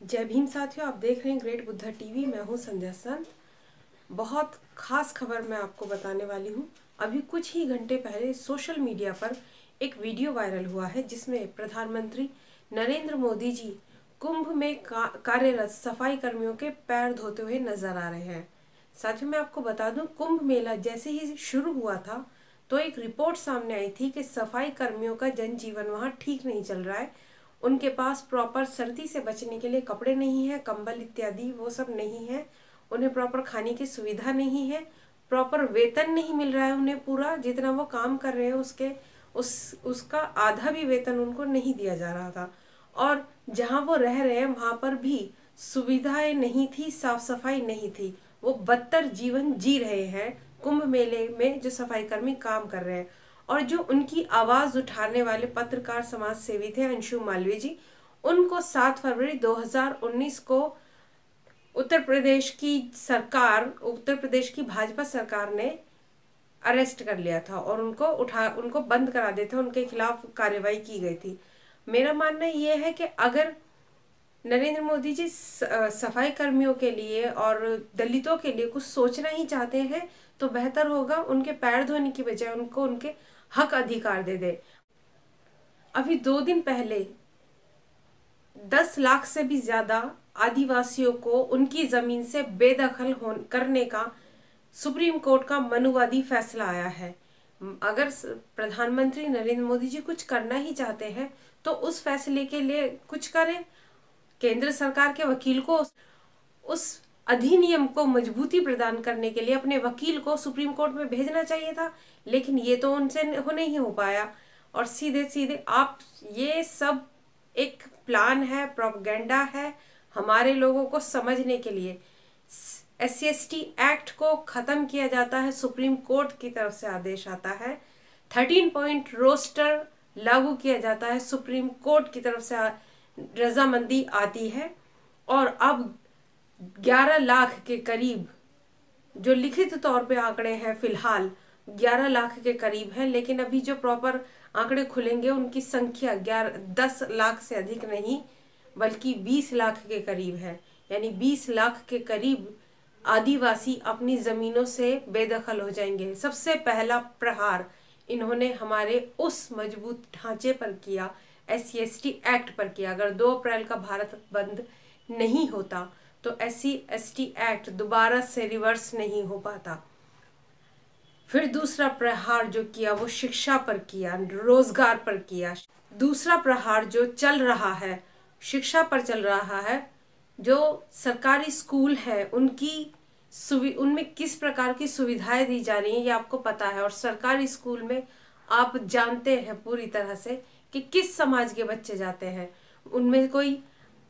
जय भीम साथियों, आप देख रहे हैं ग्रेट बुद्धा टीवी। मैं हूं संध्या संत। बहुत खास खबर मैं आपको बताने वाली हूं। अभी कुछ ही घंटे पहले सोशल मीडिया पर एक वीडियो वायरल हुआ है जिसमें प्रधानमंत्री नरेंद्र मोदी जी कुंभ में कार्यरत सफाई कर्मियों के पैर धोते हुए नजर आ रहे हैं। साथियों, मैं आपको बता दूं, कुंभ मेला जैसे ही शुरू हुआ था तो एक रिपोर्ट सामने आई थी कि सफाई कर्मियों का जनजीवन वहां ठीक नहीं चल रहा है। उनके पास प्रॉपर सर्दी से बचने के लिए कपड़े नहीं है, कंबल इत्यादि वो सब नहीं है। उन्हें प्रॉपर खाने की सुविधा नहीं है, प्रॉपर वेतन नहीं मिल रहा है उन्हें। पूरा जितना वो काम कर रहे हैं उसके उसका आधा भी वेतन उनको नहीं दिया जा रहा था। और जहाँ वो रह रहे हैं वहां पर भी सुविधाएं नहीं थी, साफ सफाई नहीं थी। वो बदतर जीवन जी रहे हैं कुंभ मेले में जो सफाई कर्मी काम कर रहे हैं। और जो उनकी आवाज उठाने वाले पत्रकार समाज सेवी थे अंशु मालवीय जी, उनको 7 फरवरी 2019 को उत्तर प्रदेश की भाजपा सरकार ने अरेस्ट कर लिया था और उनको बंद करा दिया था। उनके खिलाफ कार्रवाई की गई थी। मेरा मानना यह है कि अगर नरेंद्र मोदी जी सफाई कर्मियों के लिए और दलितों के लिए कुछ सोचना ही चाहते हैं तो बेहतर होगा उनके पैर धोने की बजाय उनको उनके हक अधिकार दे दे। अभी 2 दिन पहले 10 लाख से भी ज्यादा आदिवासियों को उनकी जमीन से बेदखल करने का सुप्रीम कोर्ट का मनुवादी फैसला आया है। अगर प्रधानमंत्री नरेंद्र मोदी जी कुछ करना ही चाहते हैं तो उस फैसले के लिए कुछ करें। केंद्र सरकार के वकील को उस अधिनियम को मजबूती प्रदान करने के लिए अपने वकील को सुप्रीम कोर्ट में भेजना चाहिए था, लेकिन ये तो उनसे हो नहीं हो पाया। और सीधे सीधे आप ये सब एक प्लान है, प्रोपेगेंडा है हमारे लोगों को समझने के लिए। SC/ST एक्ट को खत्म किया जाता है, सुप्रीम कोर्ट की तरफ से आदेश आता है। 13 पॉइंट रोस्टर लागू किया जाता है, सुप्रीम कोर्ट की तरफ से रजामंदी आती है। और अब 11 लाख के करीब जो लिखित तौर पे आंकड़े हैं, फिलहाल 11 लाख के करीब है, लेकिन अभी जो प्रॉपर आंकड़े खुलेंगे उनकी संख्या 10 लाख से अधिक नहीं बल्कि 20 लाख के करीब है। यानी 20 लाख के करीब आदिवासी अपनी जमीनों से बेदखल हो जाएंगे। सबसे पहला प्रहार इन्होंने हमारे उस मजबूत ढांचे पर किया, SC/ST एक्ट पर किया। अगर 2 अप्रैल का भारत बंद नहीं होता तो SC/ST एक्ट दोबारा से रिवर्स नहीं हो पाता। फिर दूसरा प्रहार जो किया वो शिक्षा पर किया, रोजगार पर किया। दूसरा प्रहार जो चल रहा है शिक्षा पर चल रहा है। जो सरकारी स्कूल है उनमें किस प्रकार की सुविधाएं दी जा रही हैं ये आपको पता है। और सरकारी स्कूल में आप जानते हैं पूरी तरह से कि किस समाज के बच्चे जाते हैं। उनमें कोई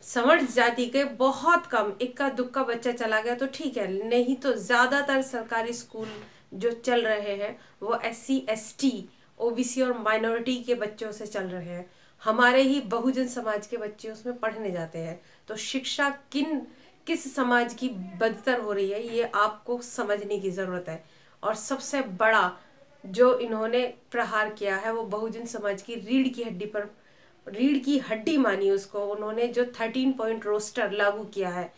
सवर्ण जाति के बहुत कम, इक्का दुक्का बच्चा चला गया तो ठीक है, नहीं तो ज्यादातर सरकारी स्कूल जो चल रहे हैं वो SC/ST, OBC और माइनॉरिटी के बच्चों से चल रहे हैं। हमारे ही बहुजन समाज के बच्चे उसमें पढ़ने जाते हैं। तो शिक्षा किस समाज की बदतर हो रही है ये आपको समझने की जरूरत है। और सबसे बड़ा जो इन्होंने प्रहार किया है वो बहुजन समाज की रीढ़ की हड्डी मानी उसको उन्होंने, जो 13 पॉइंट रोस्टर लागू किया है।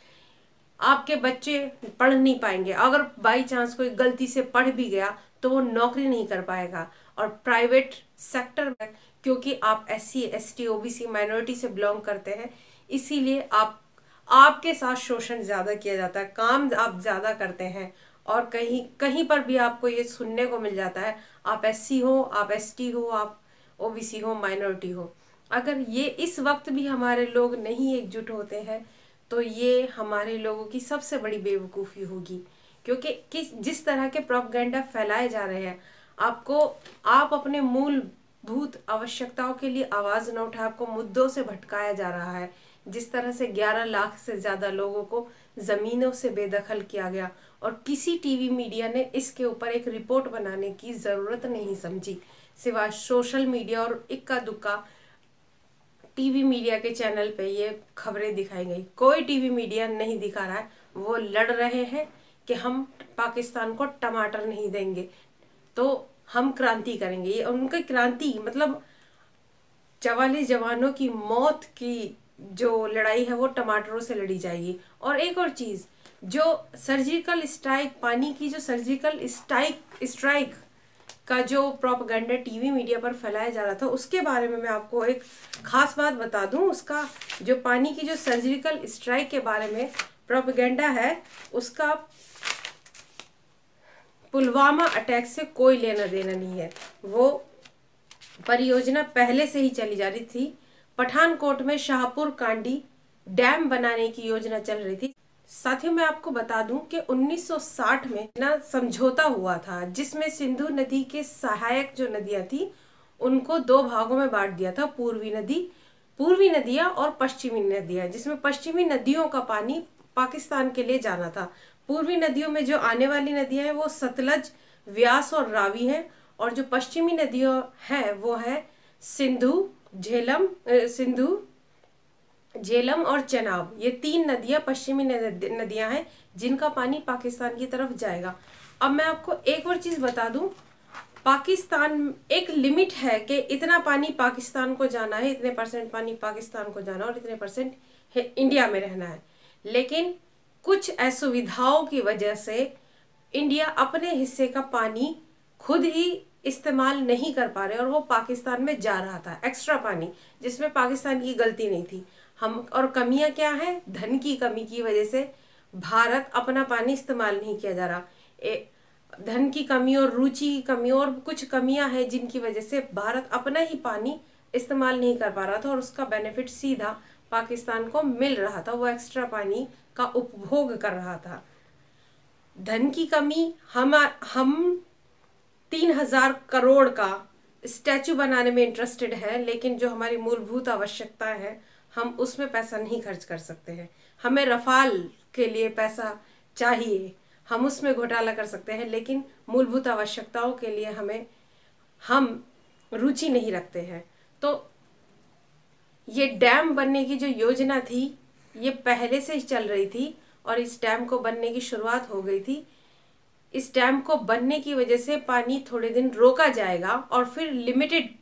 आपके बच्चे पढ़ नहीं पाएंगे, अगर बाई चांस कोई गलती से पढ़ भी गया तो वो नौकरी नहीं कर पाएगा। और प्राइवेट सेक्टर में, क्योंकि आप SC/ST OBC माइनॉरिटी से बिलोंग करते हैं, इसीलिए आपके साथ शोषण ज्यादा किया जाता है, काम आप ज्यादा करते हैं। और कहीं कहीं पर भी आपको ये सुनने को मिल जाता है, आप SC हो, आप ST हो, आप OBC हो, माइनॉरिटी हो। अगर ये इस वक्त भी हमारे लोग नहीं एकजुट होते हैं तो ये हमारे लोगों की सबसे बड़ी बेवकूफ़ी होगी। क्योंकि जिस तरह के प्रोपेगेंडा फैलाए जा रहे हैं, आप अपने मूलभूत आवश्यकताओं के लिए आवाज न उठाए, आपको मुद्दों से भटकाया जा रहा है। जिस तरह से 11 लाख से ज्यादा लोगों को जमीनों से बेदखल किया गया और किसी टीवी मीडिया ने इसके ऊपर एक रिपोर्ट बनाने की जरूरत नहीं समझी, सिवाय सोशल मीडिया और इक्का दुक्का टीवी मीडिया के चैनल पे ये खबरें दिखाई गई। कोई टीवी मीडिया नहीं दिखा रहा है। वो लड़ रहे हैं कि हम पाकिस्तान को टमाटर नहीं देंगे तो हम क्रांति करेंगे। ये उनकी क्रांति मतलब 44 जवानों की मौत की जो लड़ाई है वो टमाटरों से लड़ी जाएगी। और एक और चीज, जो सर्जिकल स्ट्राइक, पानी की जो सर्जिकल स्ट्राइक का जो प्रोपेगेंडा टीवी मीडिया पर फैलाया जा रहा था, उसके बारे में मैं आपको एक खास बात बता दूं। उसका जो पानी की जो सर्जिकल स्ट्राइक के बारे में प्रोपेगेंडा है, उसका पुलवामा अटैक से कोई लेना देना नहीं है। वो परियोजना पहले से ही चली जा रही थी। पठानकोट में शाहपुर कांडी डैम बनाने की योजना चल रही थी। साथियों, मैं आपको बता दूं कि 1960 में ना समझौता हुआ था, जिसमें सिंधु नदी के सहायक जो नदियां थी उनको दो भागों में बांट दिया था, पूर्वी नदियां और पश्चिमी नदियां, जिसमें पश्चिमी नदियों का पानी पाकिस्तान के लिए जाना था। पूर्वी नदियों में जो आने वाली नदियां हैं वो सतलज, व्यास और रावी हैं, और जो पश्चिमी नदियां हैं वो है सिंधु, झेलम और चेनाब। ये तीन नदियां पश्चिमी नदियां हैं जिनका पानी पाकिस्तान की तरफ जाएगा। अब मैं आपको एक और चीज बता दूं, पाकिस्तान एक लिमिट है कि इतना पानी पाकिस्तान को जाना है, इतने परसेंट पानी पाकिस्तान को जाना और इतने परसेंट इंडिया में रहना है। लेकिन कुछ असुविधाओं की वजह से इंडिया अपने हिस्से का पानी खुद ही इस्तेमाल नहीं कर पा रहे, और वो पाकिस्तान में जा रहा था एक्स्ट्रा पानी, जिसमें पाकिस्तान की गलती नहीं थी। हम और कमियां क्या है, धन की कमी की वजह से भारत अपना पानी इस्तेमाल नहीं किया जा रहा। धन की कमी और रुचि की कमी और कुछ कमियां हैं जिनकी वजह से भारत अपना ही पानी इस्तेमाल नहीं कर पा रहा था, और उसका बेनिफिट सीधा पाकिस्तान को मिल रहा था। वो एक्स्ट्रा पानी का उपभोग कर रहा था। धन की कमी, हम 3,000 करोड़ का स्टैचू बनाने में इंटरेस्टेड है, लेकिन जो हमारी मूलभूत आवश्यकता है हम उसमें पैसा नहीं खर्च कर सकते हैं। हमें रफाल के लिए पैसा चाहिए, हम उसमें घोटाला कर सकते हैं, लेकिन मूलभूत आवश्यकताओं के लिए हम रुचि नहीं रखते हैं। तो ये डैम बनने की जो योजना थी ये पहले से ही चल रही थी, और इस डैम को बनने की शुरुआत हो गई थी। इस डैम को बनने की वजह से पानी थोड़े दिन रोका जाएगा, और फिर लिमिटेड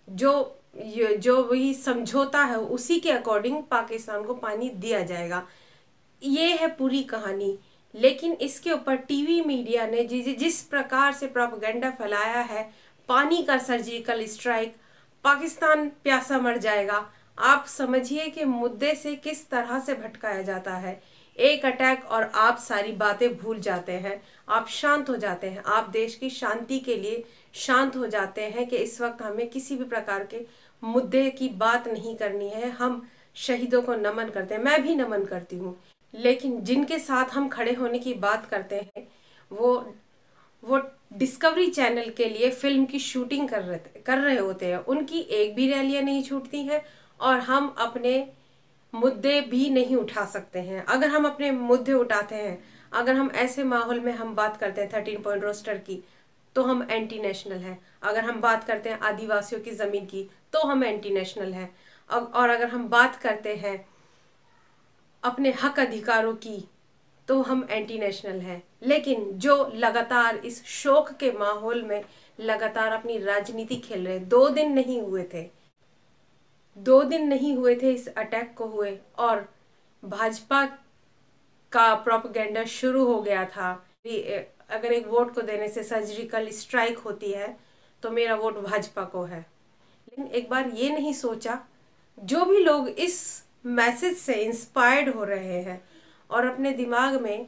जो वही समझौता है उसी के अकॉर्डिंग पाकिस्तान को पानी दिया जाएगा। ये है पूरी कहानी। लेकिन इसके ऊपर टीवी मीडिया ने जिस प्रकार से प्रोपेगेंडा फैलाया है, पानी का सर्जिकल स्ट्राइक, पाकिस्तान प्यासा मर जाएगा, आप समझिए कि मुद्दे से किस तरह से भटकाया जाता है। एक अटैक और आप सारी बातें भूल जाते हैं, आप शांत हो जाते हैं, आप देश की शांति के लिए शांत हो जाते हैं कि इस वक्त हमें किसी भी प्रकार के मुद्दे की बात नहीं करनी है। हम शहीदों को नमन करते हैं, मैं भी नमन करती हूँ, लेकिन जिनके साथ हम खड़े होने की बात करते हैं वो डिस्कवरी चैनल के लिए फिल्म की शूटिंग कर रहे होते हैं। उनकी एक भी रैलियां नहीं छूटती हैं, और हम अपने मुद्दे भी नहीं उठा सकते हैं। अगर हम अपने मुद्दे उठाते हैं, अगर हम ऐसे माहौल में हम बात करते हैं 13 पॉइंट रोस्टर की, तो हम एंटी नेशनल हैं। अगर हम बात करते हैं आदिवासियों की जमीन की, तो हम एंटी नेशनल हैं। और अगर हम बात करते हैं अपने हक अधिकारों की, तो हम एंटी नेशनल हैं। लेकिन जो लगातार इस शोक के माहौल में लगातार अपनी राजनीति खेल रहे, 2 दिन नहीं हुए थे इस अटैक को हुए, और भाजपा का प्रोपेगेंडा शुरू हो गया था। अगर एक वोट को देने से सर्जिकल स्ट्राइक होती है तो मेरा वोट भाजपा को है। लेकिन एक बार ये नहीं सोचा, जो भी लोग इस मैसेज से इंस्पायर्ड हो रहे हैं और अपने दिमाग में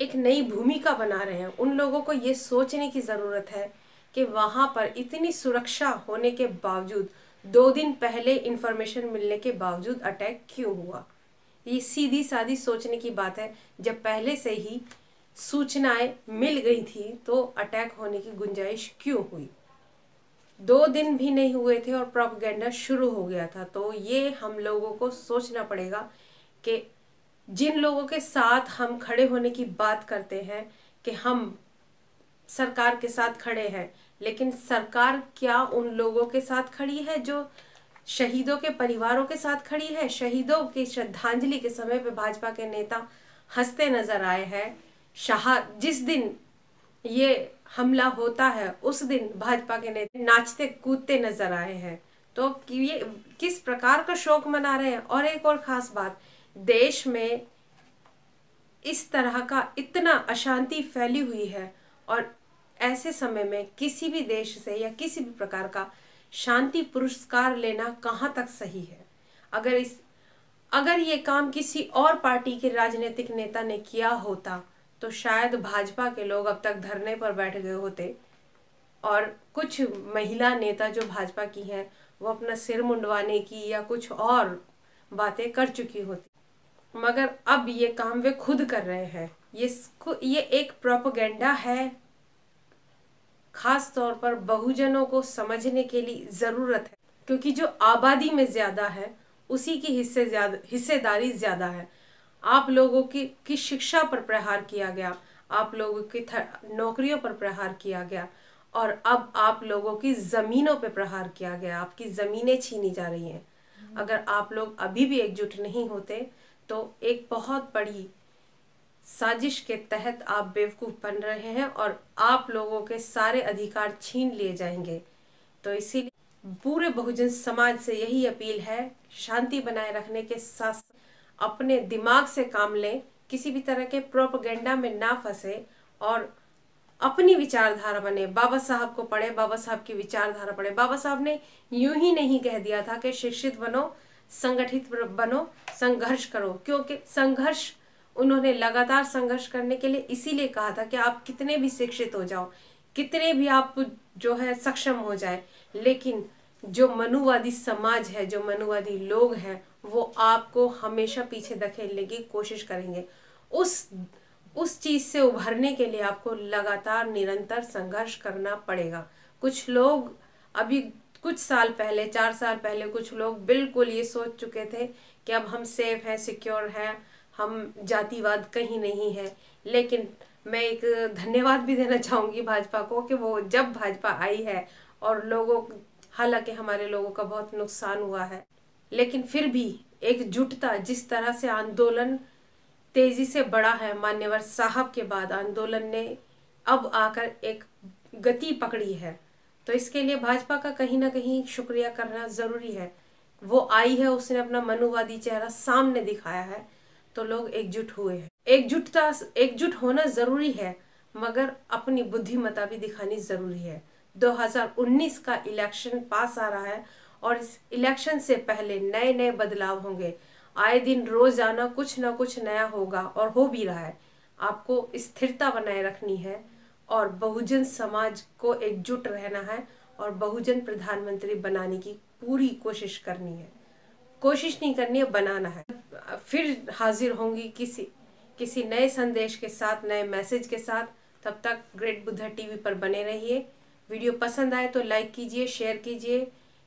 एक नई भूमिका बना रहे हैं, उन लोगों को ये सोचने की ज़रूरत है कि वहाँ पर इतनी सुरक्षा होने के बावजूद, 2 दिन पहले इंफॉर्मेशन मिलने के बावजूद अटैक क्यों हुआ। ये सीधी सादी सोचने की बात है। जब पहले से ही सूचनाएं मिल गई थी तो अटैक होने की गुंजाइश क्यों हुई। 2 दिन भी नहीं हुए थे और प्रोपेगेंडा शुरू हो गया था। तो ये हम लोगों को सोचना पड़ेगा कि जिन लोगों के साथ हम खड़े होने की बात करते हैं कि हम सरकार के साथ खड़े हैं, लेकिन सरकार क्या उन लोगों के साथ खड़ी है जो शहीदों के परिवारों के साथ खड़ी है। शहीदों की श्रद्धांजलि के समय पे भाजपा के नेता हंसते नजर आए हैं। जिस दिन ये हमला होता है उस दिन भाजपा के नेता नाचते कूदते नजर आए हैं। तो ये किस प्रकार का शोक मना रहे हैं। और एक और खास बात, देश में इस तरह का इतना अशांति फैली हुई है और ऐसे समय में किसी भी देश से या किसी भी प्रकार का शांति पुरस्कार लेना कहाँ तक सही है। अगर ये काम किसी और पार्टी के राजनीतिक नेता ने किया होता तो शायद भाजपा के लोग अब तक धरने पर बैठ गए होते और कुछ महिला नेता जो भाजपा की हैं वो अपना सिर मुंडवाने की या कुछ और बातें कर चुकी होती। मगर अब ये काम वे खुद कर रहे हैं। ये एक प्रोपेगेंडा है। खास तौर पर बहुजनों को समझने के लिए जरूरत है, क्योंकि जो आबादी में ज्यादा है उसी की हिस्सेदारी ज्यादा है। आप लोगों की शिक्षा पर प्रहार किया गया, आप लोगों की नौकरियों पर प्रहार किया गया और अब आप लोगों की जमीनों पर प्रहार किया गया। आपकी जमीनें छीनी जा रही हैं। अगर आप लोग अभी भी एकजुट नहीं होते तो एक बहुत बड़ी साजिश के तहत आप बेवकूफ बन रहे हैं और आप लोगों के सारे अधिकार छीन लिए जाएंगे। तो इसीलिए पूरे बहुजन समाज से यही अपील है, शांति बनाए रखने के साथ अपने दिमाग से काम लें, किसी भी तरह के प्रोपेगेंडा में ना फंसे और अपनी विचारधारा बने। बाबा साहब को पढ़े, बाबा साहब की विचारधारा पढ़े। बाबा साहब ने यूं ही नहीं कह दिया था कि शिक्षित बनो, संगठित बनो, संघर्ष करो, क्योंकि संघर्ष उन्होंने लगातार संघर्ष करने के लिए इसीलिए कहा था कि आप कितने भी शिक्षित हो जाओ, कितने भी आप जो है सक्षम हो जाए, लेकिन जो मनुवादी समाज है, जो मनुवादी लोग हैं, वो आपको हमेशा पीछे धकेलने की कोशिश करेंगे। उस चीज से उभरने के लिए आपको लगातार निरंतर संघर्ष करना पड़ेगा। कुछ लोग अभी कुछ साल पहले, 4 साल पहले, कुछ लोग बिल्कुल ये सोच चुके थे कि अब हम सेफ हैं, सिक्योर हैं, हम जातिवाद कहीं नहीं है। लेकिन मैं एक धन्यवाद भी देना चाहूंगी भाजपा को कि वो जब भाजपा आई है और हालांकि हमारे लोगों का बहुत नुकसान हुआ है, लेकिन फिर भी एकजुटता, जिस तरह से आंदोलन तेजी से बढ़ा है, मान्यवर साहब के बाद आंदोलन ने अब आकर एक गति पकड़ी है। तो इसके लिए भाजपा का कहीं ना कहीं शुक्रिया करना जरूरी है। वो आई है, उसने अपना मनुवादी चेहरा सामने दिखाया है, तो लोग एकजुट हुए हैं। एकजुट होना जरूरी है, मगर अपनी बुद्धिमत्ता भी दिखानी जरूरी है। 2019 का इलेक्शन पास आ रहा है और इस इलेक्शन से पहले नए नए बदलाव होंगे। आए दिन रोजाना कुछ ना कुछ नया होगा और हो भी रहा है। आपको स्थिरता बनाए रखनी है और बहुजन समाज को एकजुट रहना है और बहुजन प्रधानमंत्री बनाने की पूरी कोशिश करनी है। कोशिश नहीं करनी है, बनाना है। फिर हाजिर होंगी किसी नए संदेश के साथ, नए मैसेज के साथ। तब तक ग्रेट बुद्धा टीवी पर बने रहिए। वीडियो पसंद आए तो लाइक कीजिए, शेयर कीजिए,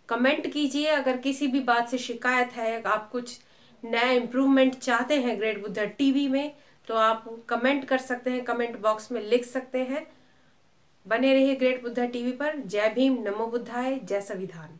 कमेंट कीजिए। अगर किसी भी बात से शिकायत है, आप कुछ नया इम्प्रूवमेंट चाहते हैं ग्रेट बुद्धा टीवी में, तो आप कमेंट कर सकते हैं, कमेंट बॉक्स में लिख सकते हैं। बने रहिए ग्रेट बुद्धा टीवी पर। जय भीम, नमो बुद्धाय, जय संविधान।